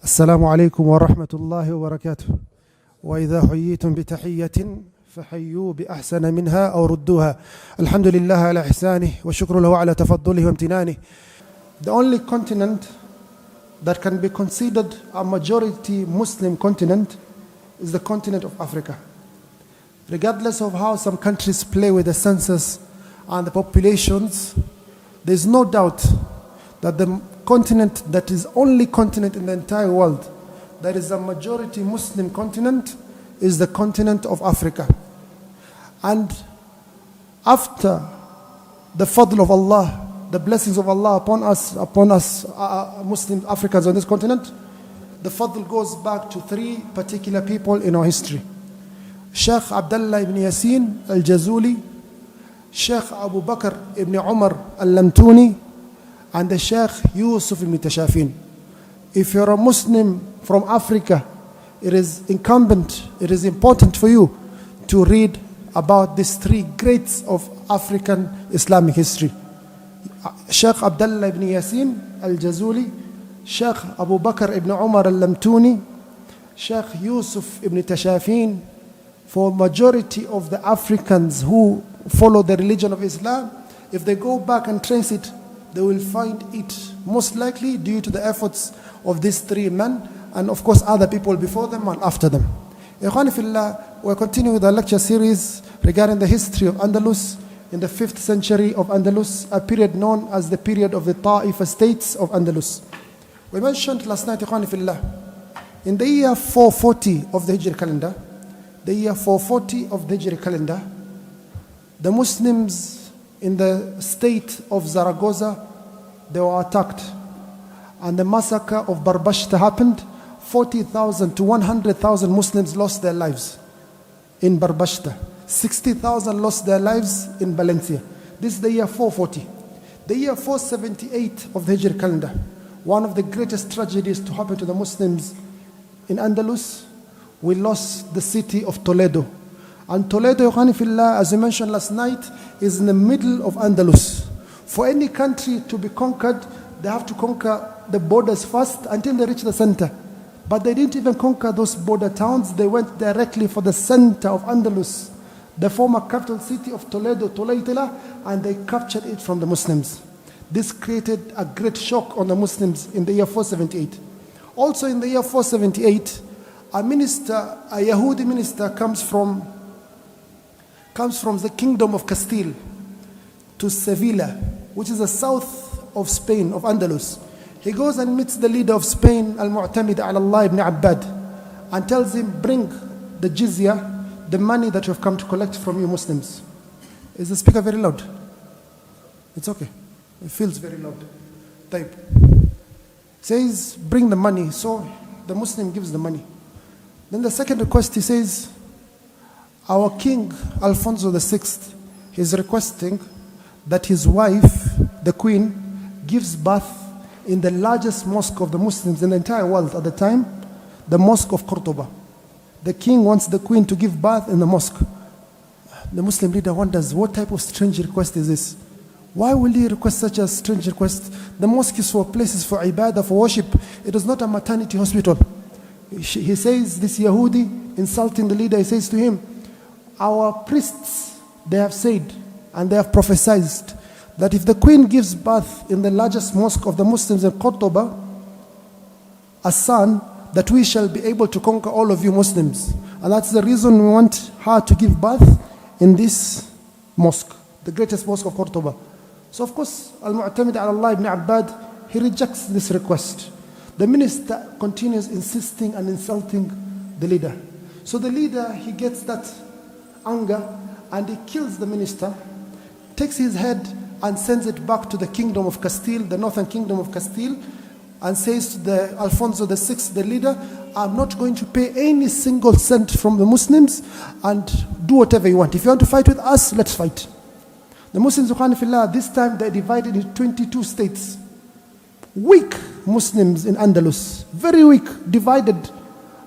السلام عليكم ورحمة الله وبركاته. وإذا حييتم بتحية فحيوا بأحسن منها أو ردوها. الحمد لله على إحسانه وشكر له على تفضله وامتنانه. The only continent that can be considered a majority Muslim continent is the continent of Africa. Regardless of how some countries play with the census and the populations, there is no doubt that the continent that is only continent in the entire world that is a majority Muslim continent is the continent of Africa. And after the fadl of Allah, the blessings of Allah upon us Muslim Africans on this continent, the fadl goes back to three particular people in our history. Shaykh Abdullah ibn Yasin al-Jazuli, Shaykh Abu Bakr ibn Umar al-Lamtuni, and the Shaykh Yusuf ibn Tashafin. If you're a Muslim from Africa, it is important for you to read about these three greats of African Islamic history. Shaykh Abdullah ibn Yasin al-Jazuli, Shaykh Abu Bakr ibn Umar al-Lamtuni, Shaykh Yusuf ibn Tashafin. For majority of the Africans who follow the religion of Islam, if they go back and trace it, they will find it most likely due to the efforts of these three men and of course other people before them and after them. Ikhwani fillah, we're continuing with our lecture series regarding the history of Andalus in the 5th century of Andalus, a period known as the period of the Ta'ifa states of Andalus. We mentioned last night, Ikhwani fillah, in the year 440 of the Hijri calendar, the Muslims in the state of Zaragoza, they were attacked. And the massacre of Barbashta happened. 40,000 to 100,000 Muslims lost their lives in Barbashta. 60,000 lost their lives in Valencia. This is the year 440. The year 478 of the Hijri calendar, one of the greatest tragedies to happen to the Muslims in Andalus, we lost the city of Toledo. And Toledo, as we mentioned last night, is in the middle of Andalus. For any country to be conquered, they have to conquer the borders first until they reach the center. But they didn't even conquer those border towns. They went directly for the center of Andalus, the former capital city of Toledo, Toleitila, and they captured it from the Muslims. This created a great shock on the Muslims in the year 478. Also in the year 478, a Yahudi minister comes from the kingdom of Castile to Sevilla, which is the south of Spain, of Andalus. He goes and meets the leader of Spain, Al-Mu'tamid al-Allah ibn Abbad, and tells him, bring the jizya, the money that you have come to collect from you Muslims. Is the speaker very loud? It's okay. It feels very loud. Type. Says, bring the money. So the Muslim gives the money. Then the second request, he says, our king, Alfonso VI, is requesting that his wife, the queen, gives birth in the largest mosque of the Muslims in the entire world at the time, the mosque of Cordoba. The king wants the queen to give birth in the mosque. The Muslim leader wonders, what type of strange request is this? Why will he request such a strange request? The mosque is for places for ibadah, for worship. It is not a maternity hospital. He says, this Yahudi, insulting the leader, he says to him, our priests, they have said and they have prophesied that if the queen gives birth in the largest mosque of the Muslims in Cordoba, a son, that we shall be able to conquer all of you Muslims. And that's the reason we want her to give birth in this mosque, the greatest mosque of Cordoba. So of course, Al-Mu'tamid al-Allah ibn Abbad, he rejects this request. The minister continues insisting and insulting the leader. So the leader, he gets that anger and he kills the minister, takes his head and sends it back to the kingdom of Castile, the northern kingdom of Castile, and says to the Alfonso VI, the leader, I'm not going to pay any single cent from the Muslims, and do whatever you want. If you want to fight with us, let's fight. The Muslims, this time they're divided into 22 states. Weak Muslims in Andalus, very weak, divided,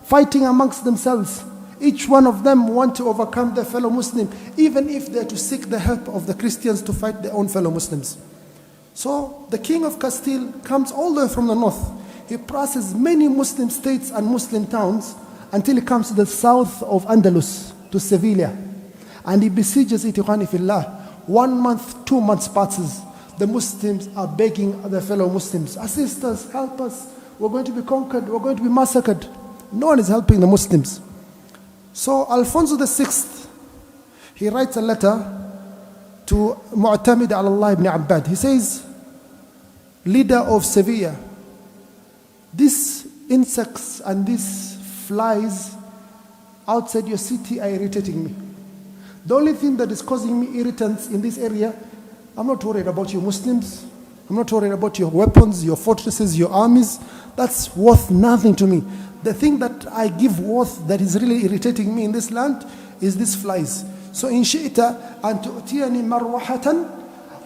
fighting amongst themselves. Each one of them want to overcome their fellow Muslim, even if they're to seek the help of the Christians to fight their own fellow Muslims. So the king of Castile comes all the way from the north. he passes many Muslim states and Muslim towns until he comes to the south of Andalus, to Sevilla. And he besieges it, Ikhwani fillah. 1 month, 2 months passes. The Muslims are begging their fellow Muslims, assist us, help us. We're going to be conquered, we're going to be massacred. No one is helping the Muslims. So Alfonso VI, he writes a letter to Mu'tamid al-Allah ibn Abbad. He says, leader of Sevilla, these insects and these flies outside your city are irritating me. The only thing that is causing me irritants in this area, I'm not worried about you Muslims. I'm not worried about your weapons, your fortresses, your armies. That's worth nothing to me. The thing that I give worth that is really irritating me in this land is these flies. So in shi'ta an tu'tiyani marwahatan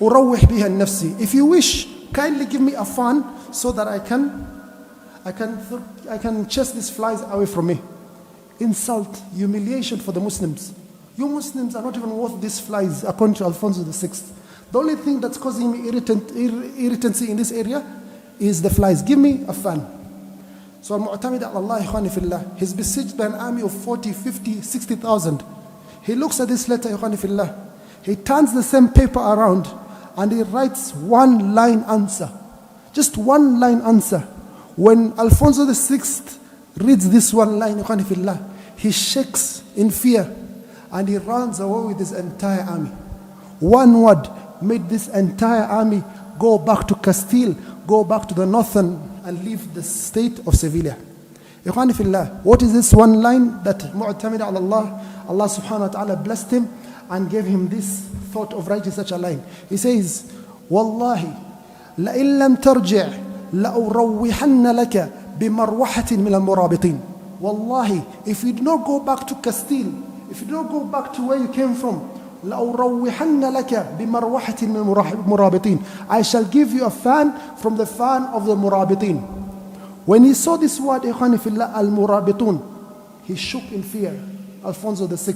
urawwih biha nafsi. If you wish, kindly give me a fan so that I can chase these flies away from me. Insult, humiliation for the Muslims. You Muslims are not even worth these flies, according to Alfonso VI. The only thing that's causing me irritancy in this area is the flies. Give me a fan. So Al-Mu'tamid al-Allah, Ikhwani fillah, he's besieged by an army of 40, 50, 60,000. He looks at this letter, Ikhwani fillah. He turns the same paper around and he writes 1-line answer. Just 1-line answer. When Alfonso VI reads this 1 line, Ikhwani fillah, he shakes in fear and he runs away with his entire army. 1 word made this entire army go back to Castile, go back to the northern and leave the state of Sevilla. Ikhwani fillah, what is this 1 line that Mu'tamid al-Allah, Allah subhanahu wa ta'ala blessed him and gave him this thought of writing such a line. He says, Wallahi, لَإِن لَمْ تَرْجِعْ لَأُرَوِّحَنَّ لَكَ بِمَرْوَحَةٍ مِنَ الْمُرَابِطِينَ. Wallahi, if you do not go back to Castile, if you do not go back to where you came from, لَأُرَوِّحَنَّ لَكَ بِمَرْوَحَةٍ مِنَ الْمُرَابِطِينَ. I shall give you a fan from the fan of the Murabitin. When he saw this word, Ikhwani fillah, al-Murabitun, he shook in fear, Alfonso VI,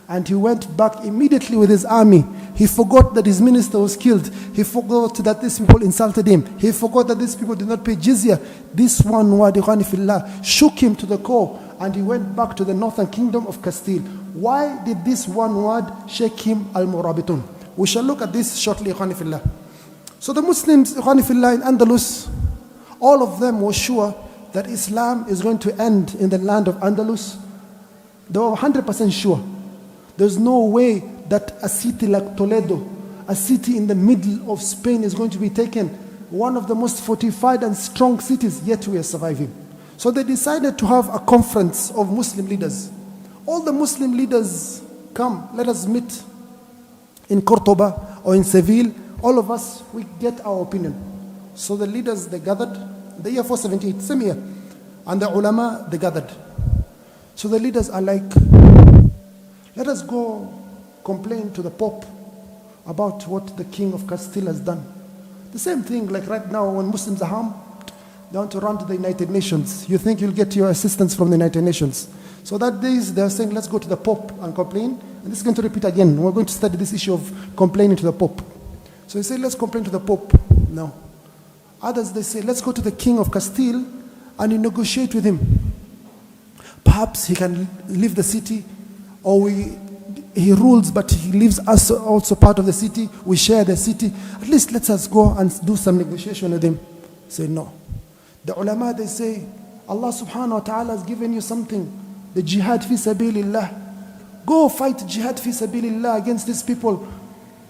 and he went back immediately with his army. He forgot that his minister was killed. He forgot that these people insulted him. He forgot that these people did not pay jizya. This 1 word, Ikhwani fillah, shook him to the core, and he went back to the northern kingdom of Castile. Why did this 1 word shake him? Al-Murabitun. We shall look at this shortly, Ikhwani fillah. So the Muslims, Ikhwani fillah, in Andalus, all of them were sure that Islam is going to end in the land of Andalus. They were 100% sure. There's no way that a city like Toledo, a city in the middle of Spain, is going to be taken. One of the most fortified and strong cities, yet we are surviving. So they decided to have a conference of Muslim leaders. All the Muslim leaders come, let us meet in Cordoba or in Seville. All of us, we get our opinion. So the leaders, they gathered, the year 478, same year. And the ulama, they gathered. So the leaders are like, let us go complain to the Pope about what the King of Castile has done. The same thing like right now when Muslims are harmed, they want to run to the United Nations. You think you'll get your assistance from the United Nations. So that days they're saying, let's go to the Pope and complain. And this is going to repeat again. We're going to study this issue of complaining to the Pope. So they say, let's complain to the Pope. No. Others, they say, let's go to the King of Castile and negotiate with him. Perhaps he can leave the city, or he rules, but he leaves us also part of the city. We share the city. At least let us go and do some negotiation with him. Say no. The ulama, they say, Allah subhanahu wa ta'ala has given you something. The jihad fi sabilillah. Go fight jihad fi sabilillah against these people.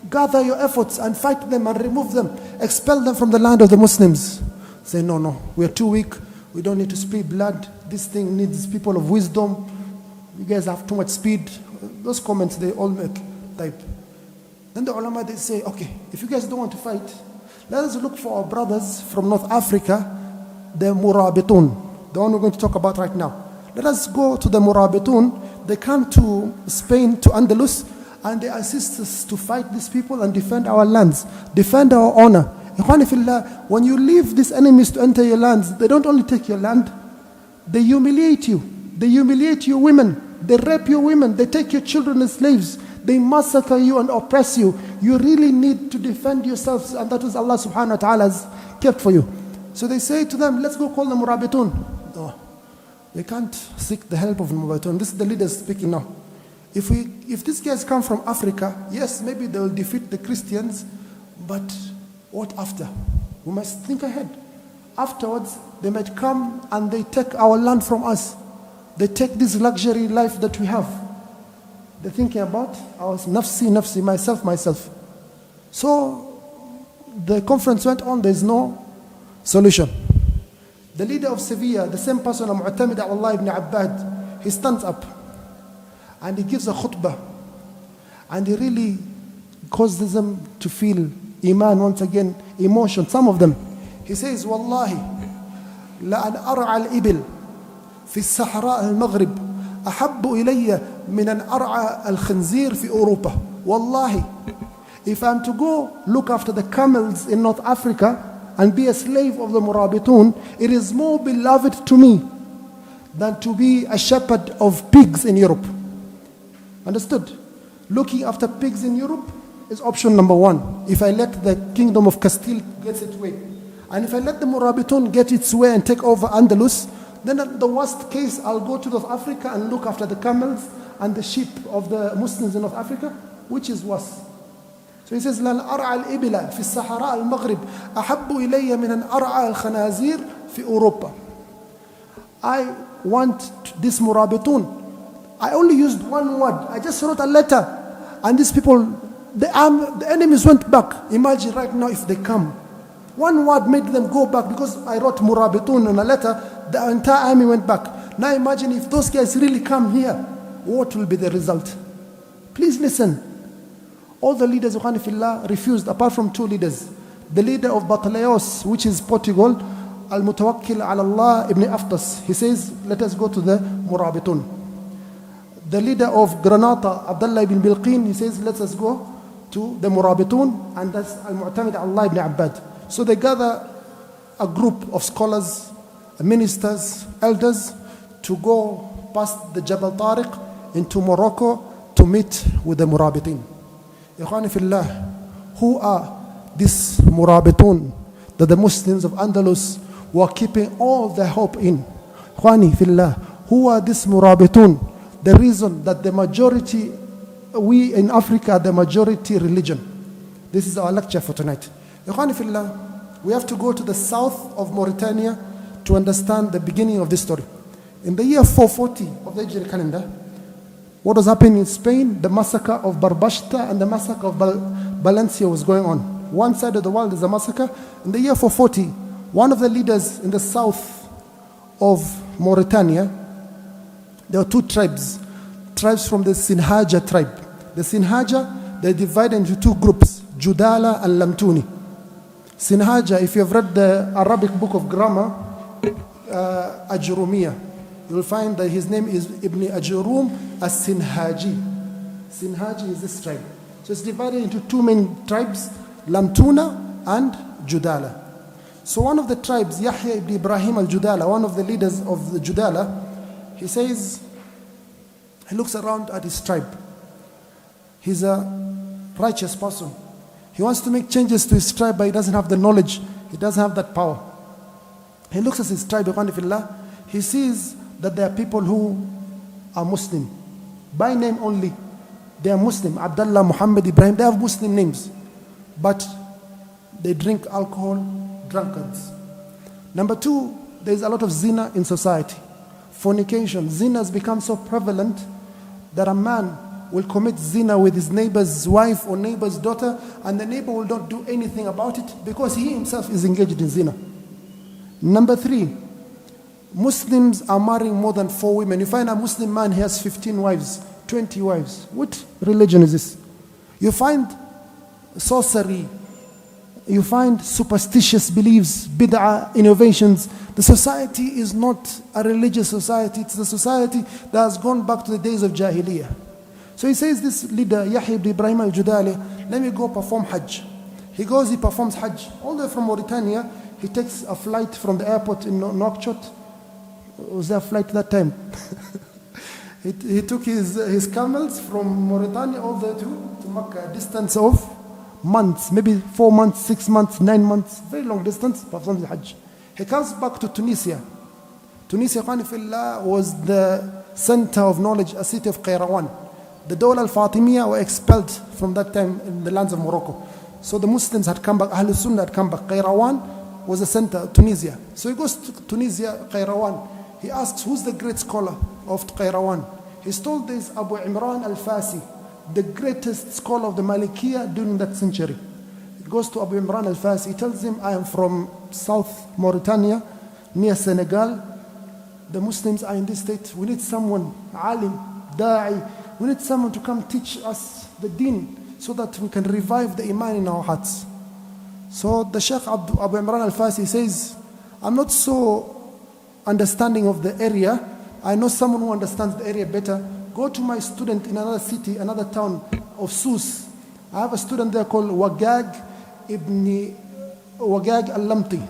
Gather your efforts and fight them and remove them. Expel them from the land of the Muslims. Say no, we are too weak. We don't need to spill blood. This thing needs people of wisdom. You guys have too much speed. Those comments they all make type. Then the ulama, they say, okay, if you guys don't want to fight, let us look for our brothers from North Africa, the Murabitoon, the one we're going to talk about right now. Let us go to the Murabitoon. They come to Spain, to Andalus, and they assist us to fight these people and defend our lands, defend our honor. When you leave these enemies to enter your lands, they don't only take your land, they humiliate you. They humiliate your women. They rape your women. They take your children as slaves. They massacre you and oppress you. You really need to defend yourselves, and that is Allah subhanahu wa ta'ala has kept for you. So they say to them, let's go call the Murabitoon. No, we can't seek the help of the Murabitoon. This is the leaders speaking now. If these guys come from Africa, yes, maybe they will defeat the Christians, but what after? We must think ahead. Afterwards, they might come and they take our land from us. They take this luxury life that we have. They're thinking about our nafsi, nafsi, myself. So the conference went on, there's no solution. The leader of Sevilla, the same person, Mu'tamid Allah ibn Abbad, he stands up and he gives a khutbah. And he really causes them to feel iman once again, emotion, some of them. He says, Wallahi, لأن أرعى الإبل في الصحراء المغرب أحب إلي من أن أرعى الخنزير في أوروبا. Wallahi, if I'm to go look after the camels in North Africa and be a slave of the Murabitoon, it is more beloved to me than to be a shepherd of pigs in Europe. Understood? Looking after pigs in Europe is option number one. If I let the kingdom of Castile get its way, and if I let the Murabitoon get its way and take over Andalus, then at the worst case, I'll go to North Africa and look after the camels and the sheep of the Muslims in North Africa, which is worse. So he says, لَنْ أَرْعَى الْإِبِلَ فِي الصَّحَرَاءِ الْمَغْرِبِ أَحَبُّ إِلَيَّ مِنْ أَنْ أَرْعَى الْخَنَازِيرِ فِي أوروبا. I want this Murabitoon. I only used one word. I just wrote a letter. And these people, the enemies went back. Imagine right now if they come. One word made them go back because I wrote Murabitoon in a letter. The entire army went back. Now imagine if those guys really come here, what will be the result? Please listen. All the leaders of Hanifillah refused, apart from two leaders. The leader of Batalayos, which is Portugal, Al-Mutawakkil ala Allah ibn Aftas. He says, let us go to the Murabitoon. The leader of Granada, Abdullah ibn Bilqin, he says, let us go to the Murabitoon, and that's Al-Mu'tamid Allah ibn Abbad. So they gather a group of scholars, ministers, elders, to go past the Jabal Tariq into Morocco to meet with the Murabitun. Ikhwani fillah, who are these Murabitun that the Muslims of Andalus were keeping all their hope in? Ikhwani fillah, who are these Murabitun? The reason that the majority, we in Africa are the majority religion. This is our lecture for tonight. Ikhwani fillah, we have to go to the south of Mauritania to understand the beginning of this story. In the year 440 of the Hijri calendar, what was happening in Spain, the massacre of Barbashta and the massacre of Valencia was going on. One side of the world is a massacre. In the year 440, one of the leaders in the south of Mauritania, there were two tribes from the Sinhaja tribe. The Sinhaja, they divided into two groups, Judala and Lamtuni. Sinhaja, if you have read the Arabic book of grammar, Ajurumiyah, you will find that his name is Ibn Ajurum as-Sinhaji. Sinhaji is this tribe. So it's divided into two main tribes, Lamtuna and Judala. So one of the tribes, Yahya ibn Ibrahim al-Judala, one of the leaders of the Judala, he says, he looks around at his tribe. He's a righteous person. He wants to make changes to his tribe, but he doesn't have the knowledge. He doesn't have that power. He looks at his tribe, he sees that there are people who are Muslim. By name only, they are Muslim. Abdullah, Muhammad, Ibrahim, they have Muslim names. But they drink alcohol, drunkards. Number two, there is a lot of zina in society. Fornication. Zina has become so prevalent that a man will commit zina with his neighbor's wife or neighbor's daughter, and the neighbor will not do anything about it because he himself is engaged in zina. Number three, Muslims are marrying more than 4 women. You find a Muslim man, he has 15 wives, 20 wives. What religion is this? You find sorcery, you find superstitious beliefs, bid'ah, innovations. The society is not a religious society. It's a society that has gone back to the days of Jahiliyyah. So he says, this leader, Yahya ibn Ibrahim al-Judali, let me go perform Hajj. He goes, he performs Hajj. All the way from Mauritania, he takes a flight from the airport in Nouakchott. Was there a flight that time? he took his camels from Mauritania all the way to Makkah, a distance of months, maybe 4 months, 6 months, 9 months, very long distance, performs the Hajj. He comes back to Tunisia. Tunisia, Khanifillah, was the center of knowledge, a city of Qayrawan. The Dawla al-Fatimiyya were expelled from that time in the lands of Morocco. So the Muslims had come back, Ahlul Sunnah had come back. Qayrawan was the center, Tunisia. So he goes to Tunisia, Qayrawan. He asks, who's the great scholar of Qayrawan? He's told this Abu Imran al-Fasi, the greatest scholar of the Malikiyya during that century. He goes to Abu Imran al-Fasi. He tells him, I am from South Mauritania, near Senegal. The Muslims are in this state. We need someone, alim, da'i. We need someone to come teach us the deen so that we can revive the iman in our hearts. So the Shaykh Abu Imran al-Fasi says, I'm not so understanding of the area. I know someone who understands the area better. Go to my student in another city, another town of Sus. I have a student there called Wagag al-Lamti.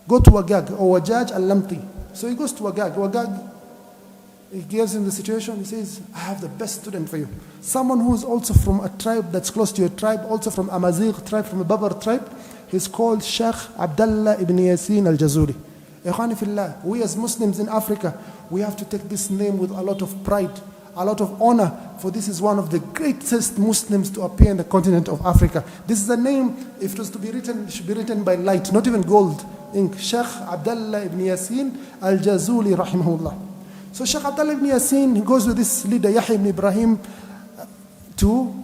Go to Wagag or Wajaj al-Lamti. So he goes to Wagag. Wagag, he gives him the situation. He says, I have the best student for you. Someone who is also from a tribe that's close to your tribe, also from Amazigh tribe, from a Babar tribe. He's called Shaykh Abdullah ibn Yasin al-Jazuli. Ikhwani fillah, we as Muslims in Africa, we have to take this name with a lot of pride, a lot of honor, for this is one of the greatest Muslims to appear in the continent of Africa. This is a name, if it was to be written, it should be written by light, not even gold ink. Shaykh Abdullah ibn Yasin al-Jazuli rahimahullah. So Shaykh Abdullah ibn Yasin, he goes with this leader Yahya ibn Ibrahim to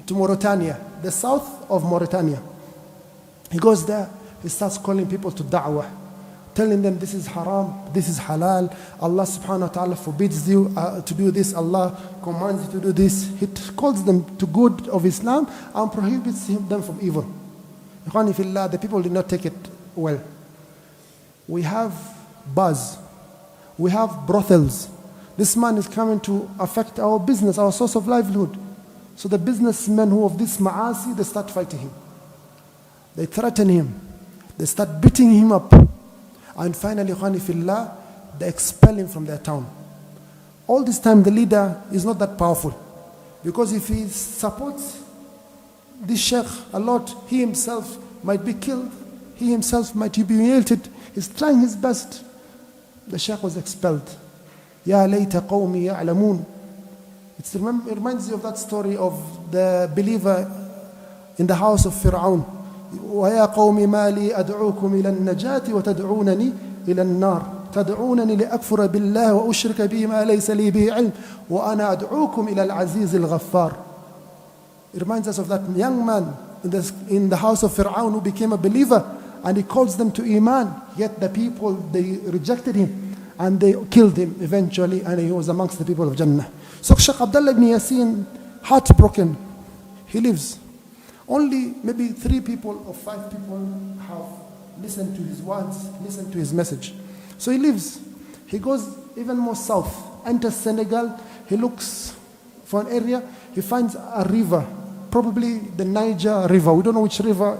Mauritania, the south of Mauritania. He goes there, he starts calling people to da'wah, telling them this is haram, this is halal, Allah subhanahu wa ta'ala forbids you to do this, Allah commands you to do this. He calls them to good of Islam and prohibits them from evil. Ikhwani fillah, the people did not take it well. We have bars, we have brothels. This man is coming to affect our business, our source of livelihood. So the businessmen who of this ma'asi, they start fighting him. They threaten him. They start beating him up. And finally, Khani fillah, they expel him from their town. All this time, the leader is not that powerful. Because if he supports this sheikh a lot, he himself might be killed. He himself might be humiliated. He's trying his best. The sheikh was expelled. Ya layta qawmi ya'lamun. It reminds you of that story of the believer in the house of Fir'aun. وَيَا قَوْمِ مَا لِي أَدْعُوكُمْ إِلَى النَّجَاةِ وَتَدْعُونَنِي إِلَى النَّارِ تَدْعُونَنِي لِأَكْفُرَ بِاللَّهِ وَأُشْرِكَ بِهِ مَا لَيْسَ لِي بِهِ عِلْمٍ وَأَنَا أَدْعُوكُمْ إِلَى الْعَزِيزِ الْغَفَّارِ. It reminds us of that young man in the house of Fir'aun who became a believer, and he calls them to Iman, yet the people, they rejected him and they killed him eventually, and he was amongst the people of Jannah. So Shaykh Abdullah ibn Yasin, heartbroken, he lives. Only maybe 3 people or 5 people have listened to his words, listened to his message. So he lives. He goes even more south, enters Senegal. He looks for an area. He finds a river, probably the Niger River. We don't know which river,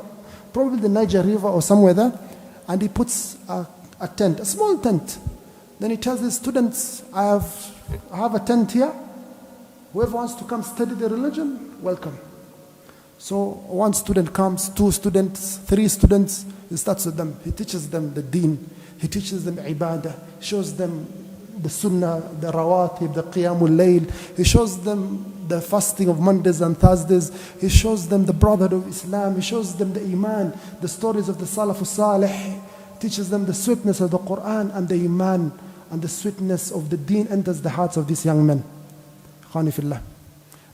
probably the Niger River or somewhere there. And he puts a tent, a small tent. Then he tells his students, I have a tent here. Whoever wants to come study the religion, welcome. So 1 student comes, 2 students, 3 students. He starts with them. He teaches them the deen. He teaches them ibadah. Shows them the sunnah, the rawatib, the qiyamul layl. He shows them the fasting of Mondays and Thursdays. He shows them the brotherhood of Islam. He shows them the iman, the stories of the salafus salih. Teaches them the sweetness of the Quran, and the iman and the sweetness of the deen enters the hearts of these young men. Khani fillah.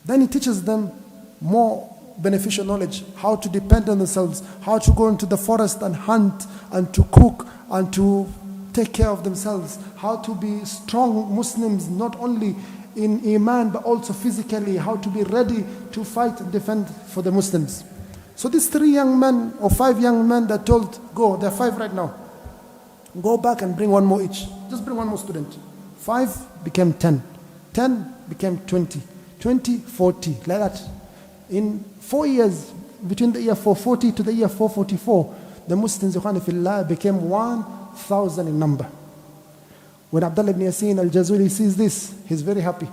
Then he teaches them more beneficial knowledge, how to depend on themselves, how to go into the forest and hunt and to cook and to take care of themselves, how to be strong Muslims, not only in iman but also physically, how to be ready to fight and defend for the Muslims. So these 3 young men or 5 young men that told, go, there are 5 right now, go back and bring 1 more each. Just bring 1 more student. 5 became 10. 10 became 20. 20, 40, like that. In 4 years, between the year 440 to the year 444, the Muslims became 1,000 in number. When Abdullah ibn Yasin al-Jazuli sees this, he's very happy.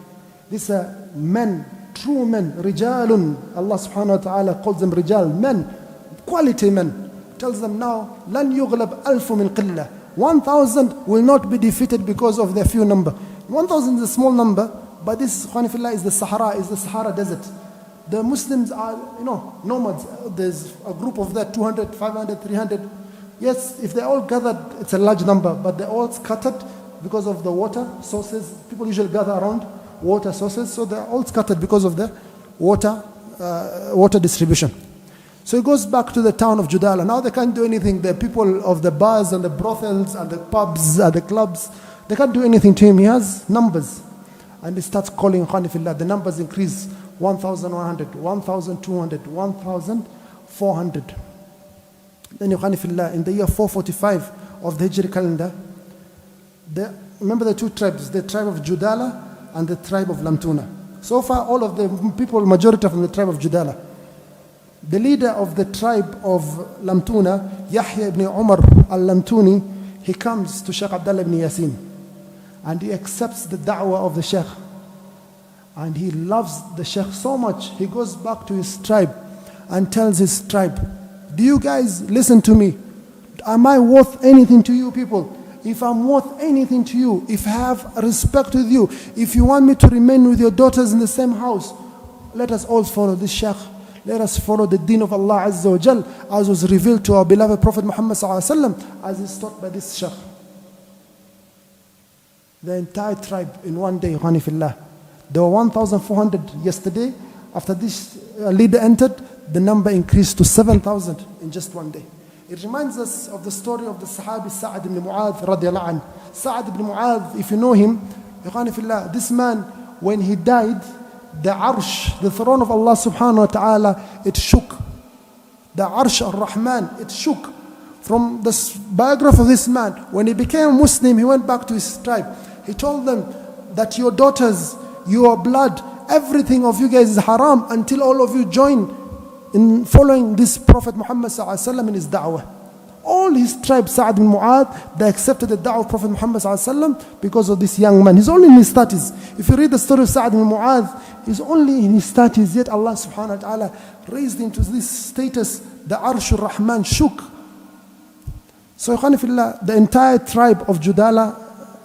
These are men, true men, rijalun. Allah subhanahu wa ta'ala calls them rijal, men, quality men. tells them now, لَنْ يُغْلَبْ أَلْفٌ مِنْ قِلَّةٍ 1,000 will not be defeated because of their few number. 1,000 is a small number, but this Khanifillah is the Sahara desert. The Muslims are, nomads. There's a group of that 200, 500, 300. Yes, if they're all gathered, it's a large number, but they're all scattered because of the water sources. People usually gather around water sources, so they're all scattered because of the water distribution. So he goes back to the town of Judala. Now they can't do anything. The people of the bars and the brothels and the pubs and the clubs, they can't do anything to him. He has numbers. And he starts calling Khanifillah. The numbers increase 1,100, 1,200, 1,400. Then Khanifillah, in the year 445 of the Hijri calendar, remember the two tribes, the tribe of Judala and the tribe of Lamtuna. So far, all of the people, majority from the tribe of Judala. The leader of the tribe of Lamtuna, Yahya ibn Umar al-Lamtuni, he comes to Shaykh Abdullah ibn Yasin and he accepts the da'wah of the Shaykh. And he loves the Shaykh so much, he goes back to his tribe and tells his tribe, do you guys listen to me? Am I worth anything to you people? If I'm worth anything to you, if I have respect with you, if you want me to remain with your daughters in the same house, let us all follow this Shaykh. Let us follow the deen of Allah Azza wa Jal as was revealed to our beloved Prophet Muhammad Sallallahu Alaihi Wasallam, as is taught by this Shaykh. The entire tribe in one day, Khanifillah. There were 1,400 yesterday. After this leader entered, the number increased to 7,000 in just one day. It reminds us of the story of the Sahabi Sa'ad ibn Mu'adh radiallahu anh. Sa'ad ibn Mu'adh, if you know him, Khanifillah, this man, when he died, the arsh, the throne of Allah subhanahu wa ta'ala, it shook. The arsh ar-Rahman, it shook. From the biography of this man, when he became a Muslim, he went back to his tribe. He told them that your daughters, your blood, everything of you guys is haram until all of you join in following this Prophet Muhammad sallallahu alaihi wasallam in his da'wah. All his tribe, Sa'ad bin Mu'adh, they accepted the da'wah of Prophet Muhammad sallallahu alaihi wasallam because of this young man. He's only in his 30s. If you read the story of Sa'ad bin Mu'adh, he's only in his 30s, yet Allah subhanahu wa ta'ala raised him to this status. The Arsh ar-Rahman shook. So Khanifillah, the entire tribe of Judala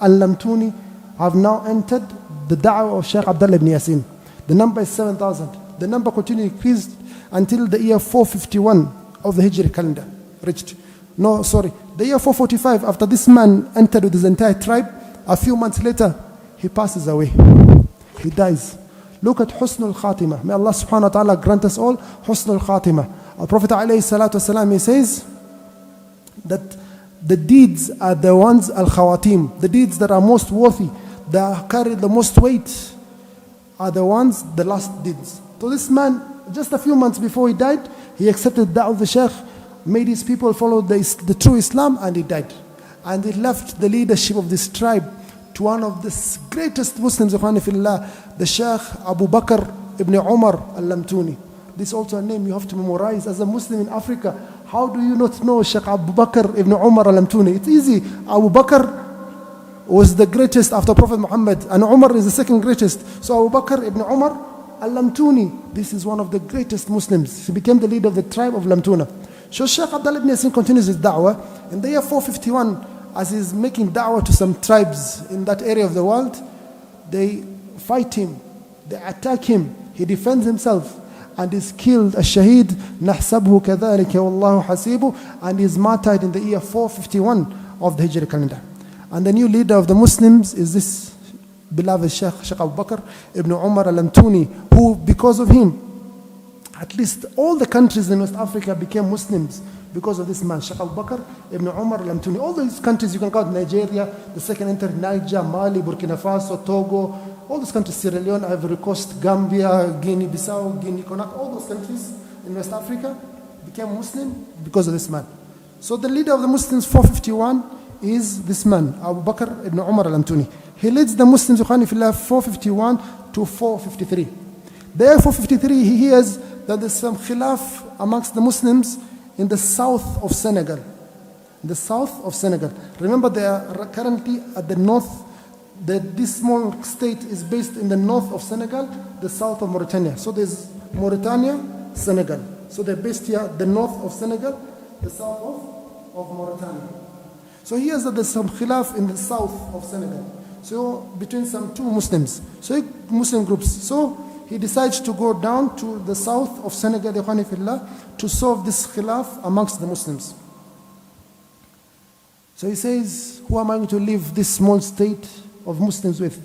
al-Lamtuni have now entered the da'wah of Shaykh Abdullah ibn Yasin. The number is 7,000. The number continued increased until the year 451 of the Hijri calendar reached. No, sorry. The year 445, after this man entered with his entire tribe, a few months later, he passes away. He dies. Look at Husnul Khatimah. May Allah subhanahu wa ta'ala grant us all Husnul Khatimah. Our Prophet alayhi salatu wasalam, he says that the deeds are the ones, al-khawatim, the deeds that are most worthy, that carry the most weight, are the ones, the last deeds. So this man, just a few months before he died, he accepted the da'wah of the Shaykh, made his people follow the true Islam, and he died. And he left the leadership of this tribe to one of the greatest Muslims, the Shaykh Abu Bakr ibn Umar al-Lamtuni. This is also a name you have to memorize as a Muslim in Africa. How do you not know Shaykh Abu Bakr ibn Umar al-Lamtuni? It's easy. Abu Bakr was the greatest after Prophet Muhammad, and Umar is the second greatest. So Abu Bakr ibn Umar al-Lamtuni, this is one of the greatest Muslims. He became the leader of the tribe of Lamtuna. So Shaykh Abdullah ibn Yasin continues his da'wah. In the year 451, as he's making da'wah to some tribes in that area of the world, they fight him, they attack him, he defends himself and is killed, ash-shaheed, nahsabhu kadhalika wallahu hasibu, and is martyred in the year 451 of the Hijri calendar. And the new leader of the Muslims is this beloved Shaykh Abu Bakr ibn Umar al-Lamtuni, who because of him, at least all the countries in West Africa became Muslims because of this man, Shaykh Abu Bakr ibn Umar al-Lamtuni. All these countries, you can count Nigeria, the second entered Niger, Mali, Burkina Faso, Togo, all those countries, Sierra Leone, Ivory Coast, Gambia, Guinea-Bissau, Guinea-Conakry, all those countries in West Africa became Muslim because of this man. So the leader of the Muslims, 451, is this man, Abu Bakr ibn Umar al-Lamtuni. He leads the Muslims, 451 to 453. There, 453, he hears that there's some khilaf amongst the Muslims in the south of Senegal. In the south of Senegal. Remember, they are currently at the north. This small state is based in the north of Senegal, the south of Mauritania. So there's Mauritania, Senegal. So they're based here at the north of Senegal. the south of Mauritania. So he hears that there's some khilaf in the south of Senegal. So between some two Muslims, so Muslim groups. So he decides to go down to the south of Senegal, to solve this khilaf amongst the Muslims. So he says, who am I going to leave this small state of Muslims with?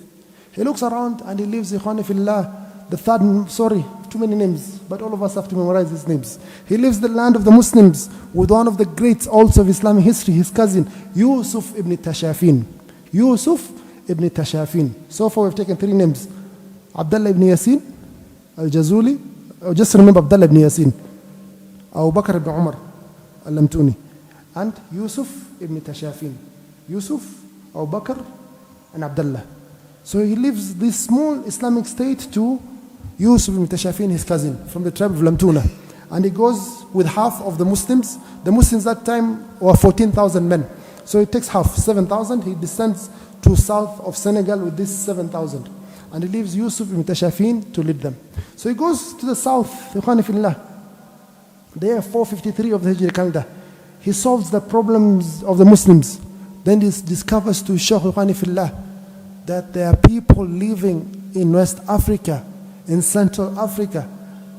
He looks around and he leaves the third, sorry, too many names, but all of us have to memorize these names. He leaves the land of the Muslims with one of the greats also of Islamic history, his cousin, Yusuf ibn Tashafin. Yusuf ibn Tashafin. So far we've taken three names. Abdullah ibn Yasin, Al-Jazuli, just remember Abdullah ibn Yasin, Abu Bakr ibn Umar, Al-Lamtuni, and Yusuf ibn Tashafin. Yusuf, Abu Bakr, and Abdullah. So he leaves this small Islamic state to Yusuf ibn Tashafin, his cousin, from the tribe of Lamtuna. And he goes with half of the Muslims. The Muslims that time were 14,000 men. So he takes half, 7,000. He descends to south of Senegal with this 7,000. And he leaves Yusuf ibn Tashafin to lead them. So he goes to the south, the year 453 of the Hijri calendar. He solves the problems of the Muslims. Then he discovers to Shaykh Akram that there are people living in West Africa, in Central Africa,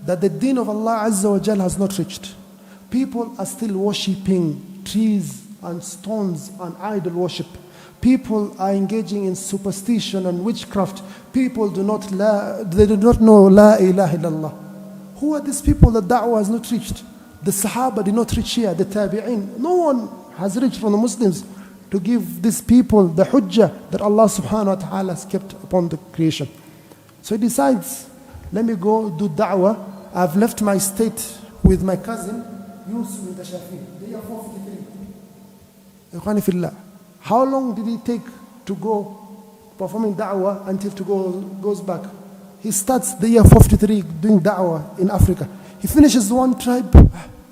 that the deen of Allah Azza wa Jal has not reached. People are still worshipping trees and stones and idol worship. People are engaging in superstition and witchcraft. People do not know La ilaha illallah. Who are these people that da'wah has not reached? The Sahaba did not reach here, the Tabi'in. No one has reached from the Muslims to give these people the hujjah that Allah subhanahu wa ta'ala has kept upon the creation. So he decides, let me go do da'wah. I've left my state with my cousin, Yusuf ibn Tashafin, the year 453. How long did he take to go performing da'wah until goes back? He starts the year 453 doing da'wah in Africa. He finishes one tribe,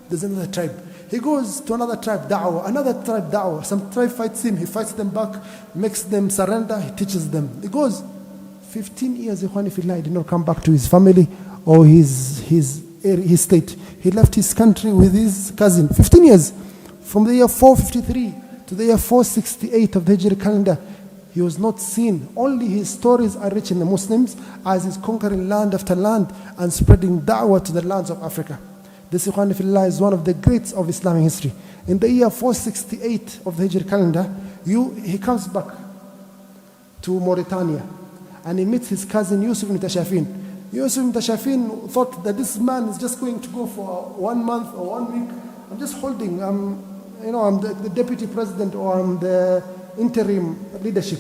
there's another tribe. He goes to another tribe, da'wah, another tribe, da'wah. Some tribe fights him, he fights them back, makes them surrender, he teaches them. He goes 15 years, he did not come back to his family or his state. He left his country with his cousin. 15 years. From the year 453 to the year 468 of the Hijri calendar, he was not seen. Only his stories are reaching the Muslims as he's conquering land after land and spreading da'wah to the lands of Africa. This is one of the greats of Islamic history. In the year 468 of the Hijri calendar, he comes back to Mauritania and he meets his cousin Yusuf ibn Tashafin. Yusuf ibn Tashafin thought that this man is just going to go for 1 month or 1 week. I'm just holding, I'm the deputy president or I'm the interim leadership.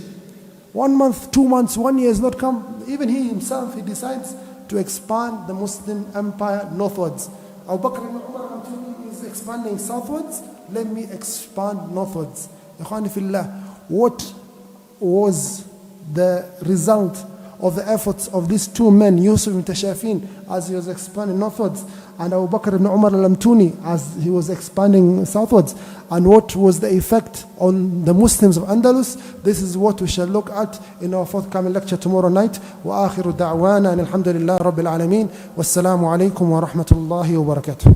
1 month, 2 months, 1 year has not come. Even he himself, he decides to expand the Muslim empire northwards. Abu Bakr ibn Umar is expanding southwards. Let me expand northwards. What was the result of the efforts of these two men, Yusuf ibn Tashafin, as he was expanding northwards, and Abu Bakr ibn Umar al-Lamtuni, as he was expanding southwards? And what was the effect on the Muslims of Andalus? This is what we shall look at in our forthcoming lecture tomorrow night. وآخر دعوانا أن الحمد لله رب العالمين والسلام عليكم ورحمة الله وبركاته.